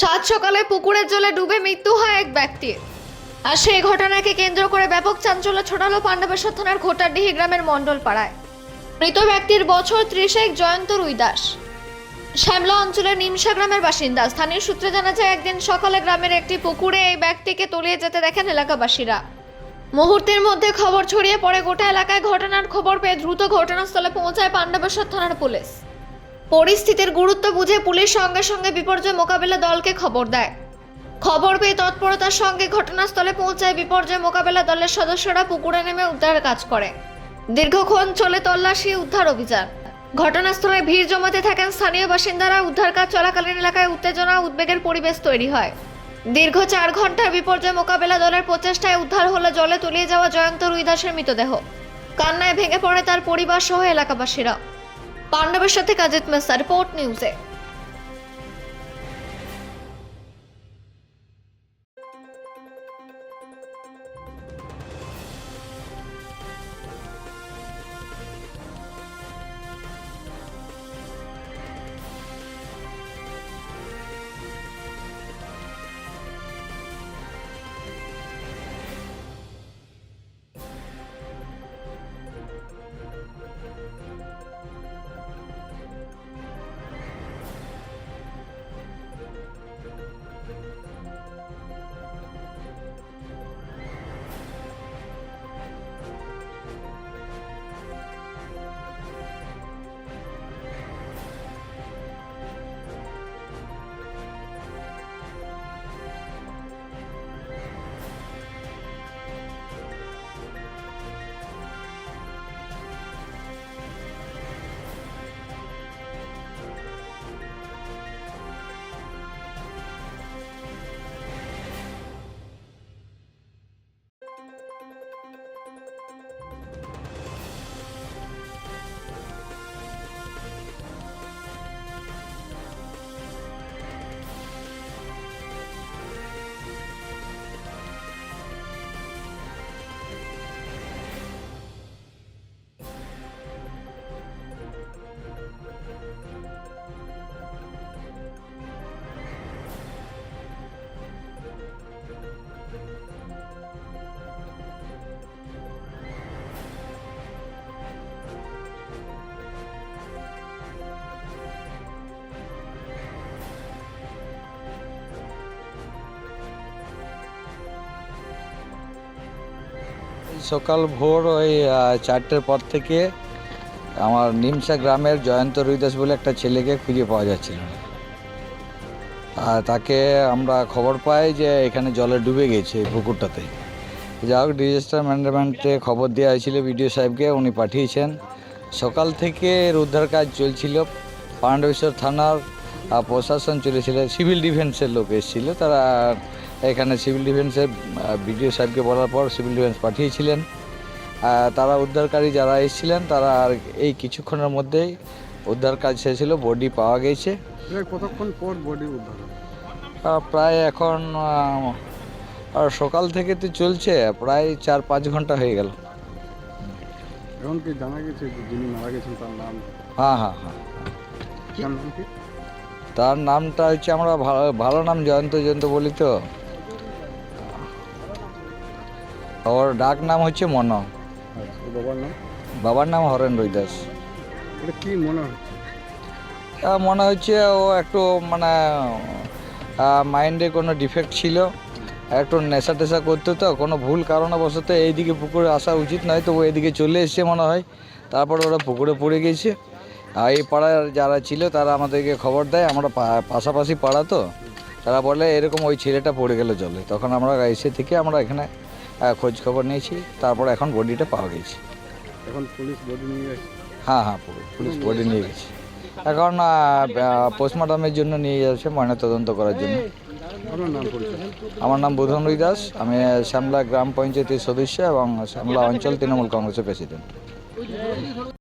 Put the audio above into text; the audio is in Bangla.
সাত সকালে পুকুরের জলে ডুবে মৃত্যু হয় এক ব্যক্তির। আর সেই ঘটনাকে কেন্দ্র করে ব্যাপক চাঞ্চল্য ছড়ালো পাণ্ডবেশ্বর থানার ঘোটারডিহি গ্রামের মণ্ডল পাড়ায়। মৃত ব্যক্তির বছর ৩০ জয়ন্ত রুই দাস, শ্যামলা অঞ্চলের নিমসা গ্রামের বাসিন্দা। স্থানীয় সূত্রে জানা যায়, একদিন সকালে গ্রামের একটি পুকুরে এই ব্যক্তিকে তলিয়ে যেতে দেখেন এলাকাবাসীরা। মুহূর্তের মধ্যে খবর ছড়িয়ে পড়ে গোটা এলাকায়। ঘটনার খবর পেয়ে দ্রুত ঘটনাস্থলে পৌঁছায় পাণ্ডবেশ্বর থানার পুলিশ। পরিস্থিতির গুরুত্ব বুঝে পুলিশ সঙ্গে সঙ্গে বিপর্যয় মোকাবিলা দলকে খবর দেয়। খবর পেয়ে তৎপরতার সঙ্গে ঘটনাস্থলে পৌঁছায় বিপর্যয় মোকাবিলা দলের সদস্যরা। পুকুরে নেমে উদ্ধার কাজ করে। দীর্ঘক্ষণ চলে তল্লাশি উদ্ধার অভিযান। ঘটনাস্থলে ভিড় জমাতে থাকেন স্থানীয় বাসিন্দারা। উদ্ধার কাজ চলাকালীন এলাকায় উত্তেজনা উদ্বেগের পরিবেশ তৈরি হয়। দীর্ঘ ৪ ঘন্টার বিপর্যয় মোকাবিলা দলের প্রচেষ্টায় উদ্ধার হলো জলে তলিয়ে যাওয়া জয়ন্ত রুই দাসের মৃতদেহ। কান্নায় ভেঙে পড়ে তার পরিবার সহ এলাকাবাসীরা। পাণ্ডবেশ্বর থেকে অজিত মেসা, রিপোর্ট নিউজে। সকাল ভোর ওই 4টের পর থেকে আমার নিমসা গ্রামের জয়ন্ত রুই দাস বলে একটা ছেলেকে খুঁজে পাওয়া যাচ্ছিল না। আর তাকে আমরা খবর পাই যে এখানে জলে ডুবে গেছে এই পুকুরটাতে। যা হোক, ডিজাস্টার ম্যানেজমেন্টে খবর দেওয়া হয়েছিল বিডিও সাহেবকে, উনি পাঠিয়েছেন। সকাল থেকে এর উদ্ধার কাজ চলছিল। পাণ্ডবেশ্বর থানার প্রশাসন চলেছিল, সিভিল ডিফেন্সের লোক এসেছিলো। তারা এখানে সিভিল ডিফেন্সের বিডিও সাহেবকে বলার পর সিভিল ডিফেন্স পাঠিয়েছিলেন। তারা উদ্ধারকারী যারা এসেছিলেন তারা এই কিছুক্ষণের মধ্যেই উদ্ধার কাজ শেষ হলো, বডি পাওয়া গেছে। কতক্ষণ পর বডি উদ্ধার? প্রায় এখন সকাল থেকে তো চলছে, প্রায় 4-5 ঘন্টা হয়ে গেল। এখন কি জানা গেছে যিনি মারা গেছেন তার নাম? হ্যাঁ, তার নামটা হচ্ছে, আমরা ভালো নাম জয়ন্ত বলি তো, ওর ডাক নাম হচ্ছে মন। বাবার নাম হরেন রুই দাস। এটা কি মনে হচ্ছে? মনে হচ্ছে ও একটু মানে মাইন্ডে কোনো ডিফেক্ট ছিল, একটু নেশা টেশা করতো, তো কোনো ভুল কারণবশত এইদিকে পুকুরে আসা উচিত নয়, তো ও এদিকে চলে এসছে মনে হয়। তারপর ওরা পুকুরে পড়ে গেছে। আর এই পাড়ার যারা ছিল তারা আমাদেরকে খবর দেয়, আমরা পাশাপাশি পাড়া তো, তারা বলে এরকম ওই ছেলেটা পড়ে গেল জলে। তখন আমরা এসে থেকে আমরা এখানে খোঁজ খবর নিয়েছি। তারপর এখন বডিটা পাওয়া গেছে। এখন পুলিশ বডি নিয়ে গেছে? হ্যাঁ, পুলিশ বডি নিয়ে গেছে। এখন পোস্টমর্টমের জন্য নিয়ে যাচ্ছে, ময়নাতদন্ত করার জন্য। আমার নাম বুধন রুই দাস। আমি শ্যামলা গ্রাম পঞ্চায়েতের সদস্য এবং শ্যামলা অঞ্চল তৃণমূল কংগ্রেসের প্রেসিডেন্ট।